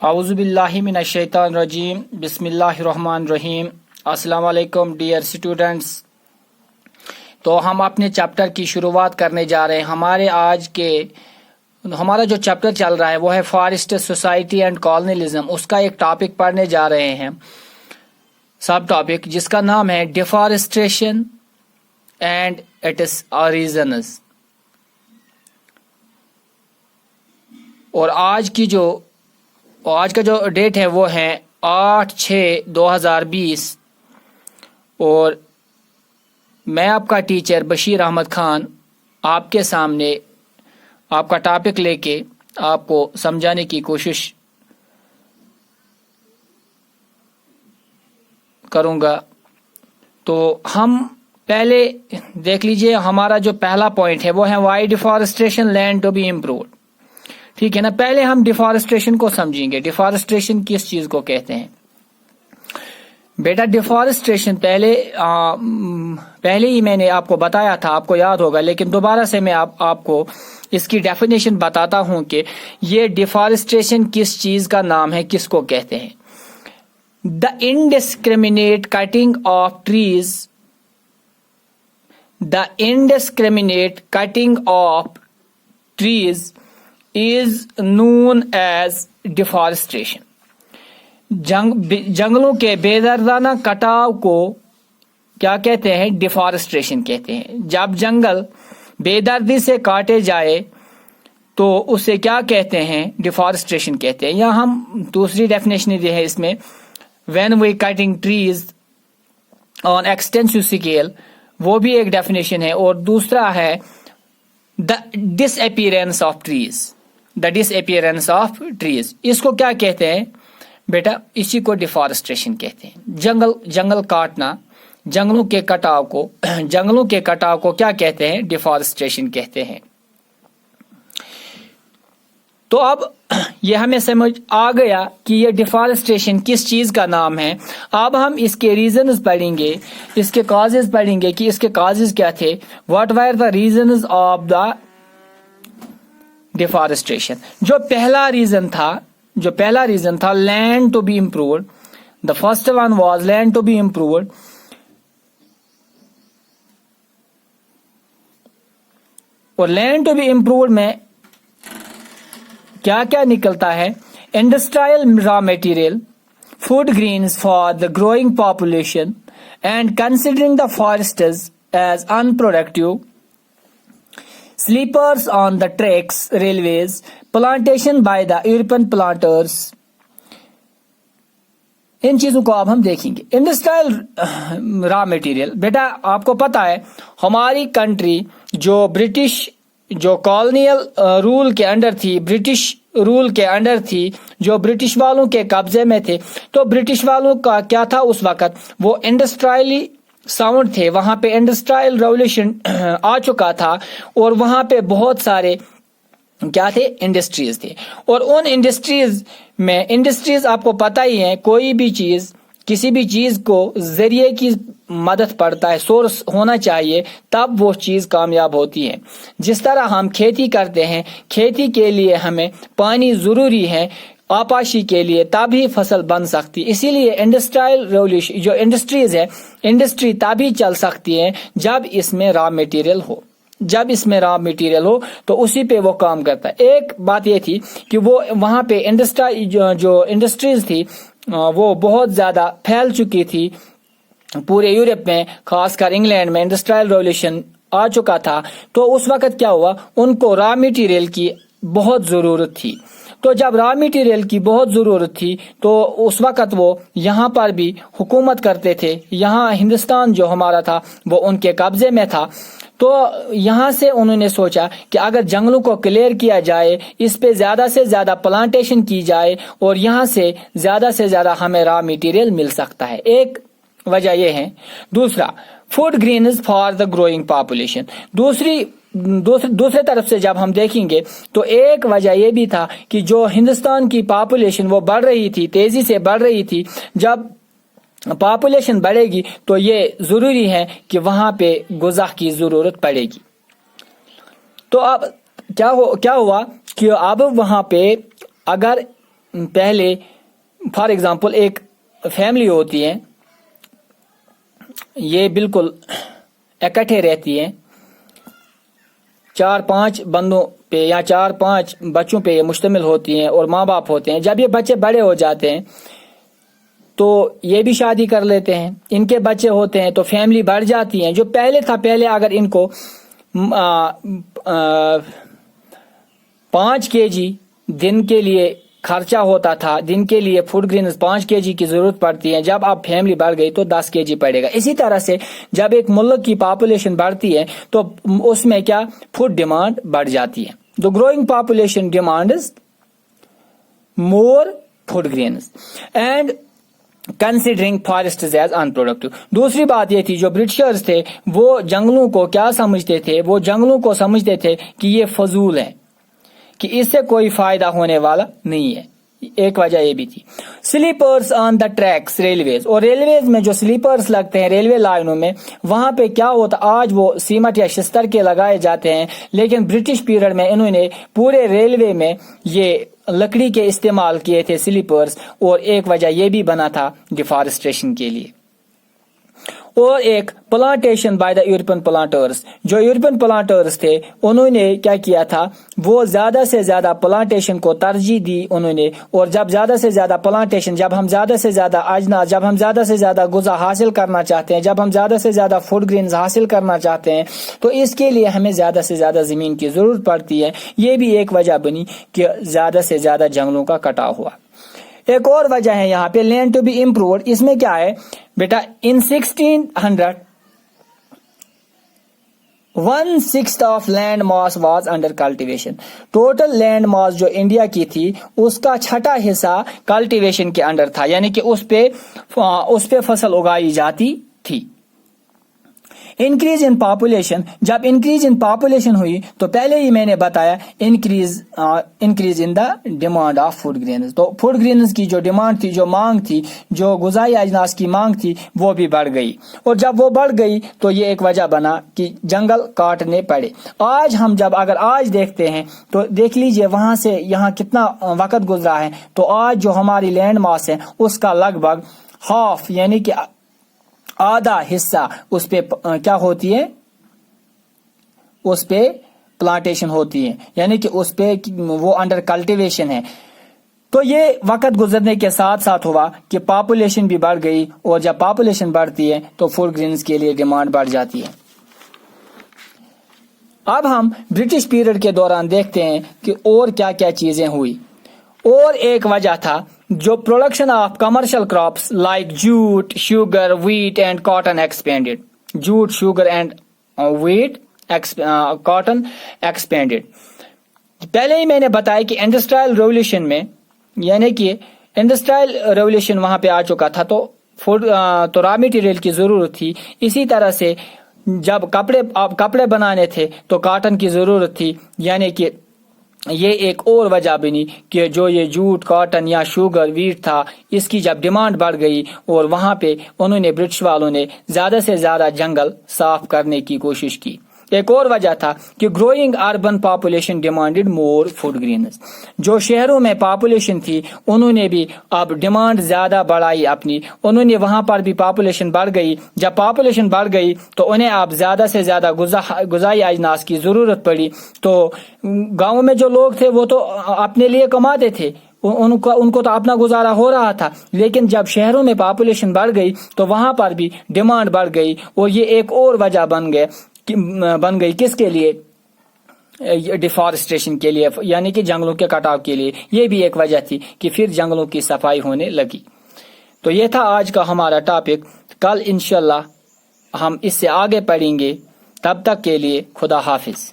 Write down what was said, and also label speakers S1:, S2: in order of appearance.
S1: اعوذ باللہ من الشیطان الرجیم بسم اللہ الرحمن الرحیم۔ السلام علیکم ڈیئر اسٹوڈنٹس۔ تو ہم اپنے چیپٹر کی شروعات کرنے جا رہے ہیں۔ ہمارا جو چیپٹر چل رہا ہے وہ ہے فارسٹ سوسائٹی اینڈ کالونیلزم۔ اس کا ایک ٹاپک پڑھنے جا رہے ہیں، سب ٹاپک، جس کا نام ہے ڈیفارسٹریشن اینڈ اٹس ریزنز۔ اور آج کا جو ڈیٹ ہے وہ ہے 8/6/2020، اور میں آپ کا ٹیچر بشیر احمد خان آپ کے سامنے آپ کا ٹاپک لے کے آپ کو سمجھانے کی کوشش کروں گا۔ تو ہم پہلے دیکھ لیجئے، ہمارا جو پہلا پوائنٹ ہے وہ ہے why deforestation land to be improved. ٹھیک ہے نا، پہلے ہم ڈیفارسٹریشن کو سمجھیں گے۔ ڈیفارسٹریشن کس چیز کو کہتے ہیں؟ بیٹا ڈیفارسٹریشن پہلے ہی میں نے آپ کو بتایا تھا، آپ کو یاد ہوگا، لیکن دوبارہ سے میں آپ کو اس کی ڈیفینیشن بتاتا ہوں کہ یہ ڈیفارسٹریشن کس چیز کا نام ہے، کس کو کہتے ہیں۔ The indiscriminate cutting of trees, the indiscriminate cutting of trees is known as deforestation۔ جنگلوں کے بے دردانہ کٹاؤ کو کیا کہتے ہیں؟ ڈیفارسٹریشن کہتے ہیں۔ جب جنگل بے دردی سے کاٹے جائے تو اسے کیا کہتے ہیں؟ ڈیفارسٹریشن کہتے ہیں۔ یا ہم دوسری ڈیفینیشن دی ہے اس میں، when we cutting trees on extensive scale، وہ بھی ایک ڈیفینیشن ہے۔ اور دوسرا ہے the disappearance of trees، the disappearance of trees. اس کو کیا کہتے ہیں بیٹا؟ اسی کو ڈیفارسٹریشن کہتے ہیں۔ جنگل کاٹنا، جنگلوں کے کٹاؤ کو کیا کہتے ہیں؟ ڈیفارسٹریشن کہتے ہیں۔ تو اب یہ ہمیں سمجھ آ گیا کہ یہ ڈیفارسٹریشن کس چیز کا نام ہے۔ اب ہم اس کے ریزنز پڑھیں گے، اس کے کازز پڑھیں گے کہ اس کے کازز کیا تھے۔ What were the reasons of the deforestation. جو پہلا ریزن تھا land to be improved, the first one was land to be improved. اور لینڈ ٹو بی امپرووڈ میں کیا کیا نکلتا ہے؟ Industrial raw material, food grains for the growing population and considering the forests as unproductive, sleepers on the tracks, railways, plantation by the European planters۔ ان چیزوں کو اب ہم دیکھیں گے۔ انڈسٹریل را مٹیریل، بیٹا آپ کو پتا ہے ہماری کنٹری جو کالونیل رول کے انڈر تھی، جو برٹش والوں کے قبضے میں تھے، تو برٹش والوں کا کیا تھا اس وقت؟ وہ انڈسٹریلی ساؤنڈ تھے، وہاں پہ انڈسٹریل ریولیوشن آ چکا تھا، اور وہاں پہ بہت سارے کیا تھے؟ انڈسٹریز تھے۔ اور ان انڈسٹریز آپ کو پتہ ہی ہے، کوئی بھی چیز، کسی بھی چیز کو ذریعے کی مدد پڑتا ہے، سورس ہونا چاہیے، تب وہ چیز کامیاب ہوتی ہے۔ جس طرح ہم کھیتی کرتے ہیں، کھیتی کے لیے ہمیں پانی ضروری ہے، آپاشی کے لیے، تبھی فصل بن سکتی۔ اسی لیے انڈسٹریل ریولیوشن، جو انڈسٹریز ہے، انڈسٹری تبھی چل سکتی ہے جب اس میں را مٹیریل ہو، تو اسی پہ وہ کام کرتا ہے۔ ایک بات یہ تھی کہ وہ وہاں پہ جو انڈسٹریز تھی وہ بہت زیادہ پھیل چکی تھی پورے یورپ میں، خاص کر انگلینڈ میں انڈسٹریل ریولیوشن آ چکا تھا۔ تو اس وقت کیا ہوا؟ ان کو را مٹیریل کی بہت ضرورت تھی۔ تو جب را مٹیریل کی بہت ضرورت تھی تو اس وقت وہ یہاں پر بھی حکومت کرتے تھے۔ یہاں ہندوستان جو ہمارا تھا وہ ان کے قبضے میں تھا۔ تو یہاں سے انہوں نے سوچا کہ اگر جنگلوں کو کلیئر کیا جائے، اس پہ زیادہ سے زیادہ پلانٹیشن کی جائے، اور یہاں سے زیادہ ہمیں را مٹیریل مل سکتا ہے۔ ایک وجہ یہ ہے۔ دوسرا، food grains for the growing population. دوسرے طرف سے جب ہم دیکھیں گے تو ایک وجہ یہ بھی تھا کہ جو ہندوستان کی پاپولیشن وہ بڑھ رہی تھی، تیزی سے بڑھ رہی تھی۔ جب پاپولیشن بڑھے گی تو یہ ضروری ہے کہ وہاں پہ غذا کی ضرورت پڑے گی۔ تو اب کیا ہوا کہ اب وہاں پہ اگر پہلے فار ایگزامپل ایک فیملی ہوتی ہے، یہ بالکل اکٹھے رہتی ہے، 4-5 بندوں پہ یا 4-5 بچوں پہ یہ مشتمل ہوتی ہیں اور ماں باپ ہوتے ہیں. جب یہ بچے بڑے ہو جاتے ہیں تو یہ بھی شادی کر لیتے ہیں، ان کے بچے ہوتے ہیں تو فیملی بڑھ جاتی ہیں. جو پہلے تھا، پہلے اگر ان کو 5 kg دن کے لیے خرچہ ہوتا تھا، دن کے لیے فوڈ گرینز 5 kg کی ضرورت پڑتی ہے، جب اب فیملی بڑھ گئی تو 10 kg پڑے گا. اسی طرح سے جب ایک ملک کی پاپولیشن بڑھتی ہے تو اس میں کیا فوڈ ڈیمانڈ بڑھ جاتی ہے. The growing population demands more food grains and considering forests as unproductive. دوسری بات یہ تھی، جو برٹشرز تھے وہ جنگلوں کو کیا سمجھتے تھے؟ وہ جنگلوں کو سمجھتے تھے کہ یہ فضول ہے، کہ اس سے کوئی فائدہ ہونے والا نہیں ہے. ایک وجہ یہ بھی تھی. سلیپرز آن دا ٹریکس، ریلویز، اور ریلویز میں جو سلیپرز لگتے ہیں ریلوے لائنوں میں، وہاں پہ کیا ہوتا، آج وہ سیمٹ یا شستر کے لگائے جاتے ہیں، لیکن برٹش پیریڈ میں انہوں نے پورے ریلوے میں یہ لکڑی کے استعمال کیے تھے سلیپرز، اور ایک وجہ یہ بھی بنا تھا ڈیفارسٹریشن کے لیے. اور ایک پلانٹیشن بائی دا یورپین پلانٹرز، جو یورپین پلانٹرز تھے انہوں نے کیا کیا تھا، وہ زیادہ سے زیادہ پلانٹیشن کو ترجیح دی انہوں نے. اور جب زیادہ سے زیادہ پلانٹیشن، جب ہم زیادہ سے زیادہ اجناس، جب ہم زیادہ سے زیادہ غذا حاصل کرنا چاہتے ہیں، جب ہم زیادہ سے زیادہ فوڈ گرینز حاصل کرنا چاہتے ہیں، تو اس کے لیے ہمیں زیادہ سے زیادہ زمین کی ضرورت پڑتی ہے. یہ بھی ایک وجہ بنی کہ زیادہ سے زیادہ جنگلوں کا کٹاؤ ہوا. ایک اور وجہ ہے یہاں پہ لینڈ ٹو بی امپرووڈ. اس میں کیا ہے بیٹا، in 1600 1/6 of land mass was under cultivation. Total land mass جو انڈیا کی تھی اس کا 1/6 حصہ کلٹیویشن کے انڈر تھا، یعنی کہ اس پہ فصل اگائی جاتی تھی. انکریز ان پاپولیشن، جب انکریز ان پاپولیشن ہوئی تو پہلے ہی میں نے بتایا increase in the demand of food grains. تو فوڈ گرینز کی جو ڈیمانڈ تھی، جو مانگ تھی، جو غذائی اجناس کی مانگ تھی، وہ بھی بڑھ گئی. اور جب وہ بڑھ گئی تو یہ ایک وجہ بنا کہ جنگل کاٹنے پڑے. آج ہم جب اگر آج دیکھتے ہیں تو دیکھ لیجئے وہاں سے یہاں کتنا وقت گزرا ہے، تو آج جو ہماری لینڈ ماس ہے اس کا لگ بھگ ہاف، یعنی کہ آدھا حصہ اس پہ کیا ہوتی ہے، اس پہ پلانٹیشن ہوتی ہے، یعنی کہ اس پہ وہ انڈر کلٹیویشن ہے. تو یہ وقت گزرنے کے ساتھ ساتھ ہوا کہ پاپولیشن بھی بڑھ گئی، اور جب پاپولیشن بڑھتی ہے تو فوڈ گرینز کے لیے ڈیمانڈ بڑھ جاتی ہے. اب ہم برٹش پیریڈ کے دوران دیکھتے ہیں کہ اور کیا کیا چیزیں ہوئی. اور ایک وجہ تھا جو production of commercial crops like jute, sugar, wheat and cotton expanded. Jute, sugar and wheat, cotton expanded. پہلے ہی میں نے بتایا کہ انڈسٹریل ریولیوشن میں، یعنی کہ انڈسٹریل ریولیوشن وہاں پہ آ چکا تھا تو را مٹیریل کی ضرورت تھی. اسی طرح سے جب کپڑے بنانے تھے تو کاٹن کی ضرورت تھی، یعنی کہ یہ ایک اور وجہ بنی کہ جو یہ جوٹ، کاٹن یا شوگر، ویٹ تھا، اس کی جب ڈیمانڈ بڑھ گئی اور وہاں پہ انہوں نے برٹش والوں نے زیادہ سے زیادہ جنگل صاف کرنے کی کوشش کی. ایک اور وجہ تھا کہ گروئنگ اربن پاپولیشن ڈیمانڈڈ مور فوڈ گرینز. جو شہروں میں پاپولیشن تھی انہوں نے بھی اب ڈیمانڈ زیادہ بڑھائی اپنی، انہوں نے وہاں پر بھی پاپولیشن بڑھ گئی. جب پاپولیشن بڑھ گئی تو انہیں اب زیادہ سے زیادہ غذائی اجناس کی ضرورت پڑی. تو گاؤں میں جو لوگ تھے وہ تو اپنے لیے کماتے تھے، ان کو تو اپنا گزارا ہو رہا تھا، لیکن جب شہروں میں پاپولیشن بڑھ گئی تو وہاں پر بھی ڈیمانڈ بڑھ گئی. اور یہ ایک اور وجہ بن گئی کس کے لیے، ڈیفارسٹریشن کے لیے، یعنی کہ جنگلوں کے کٹاؤ کے لیے. یہ بھی ایک وجہ تھی کہ پھر جنگلوں کی صفائی ہونے لگی. تو یہ تھا آج کا ہمارا ٹاپک. کل انشاءاللہ ہم اس سے آگے پڑھیں گے. تب تک کے لیے خدا حافظ.